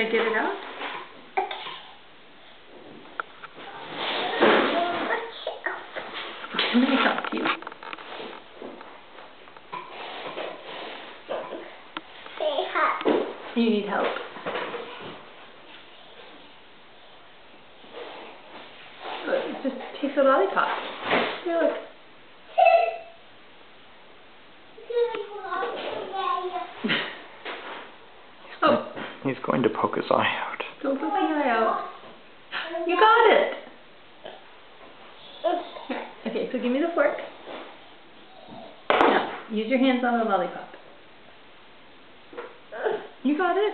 gonna get it out? Let me help you. You need help. Look, just takes a lollipop. Here, look. Oh. He's going to poke his eye out. Don't poke your eye out. You got it. Okay, so give me the fork. Now, use your hands on the lollipop. You got it.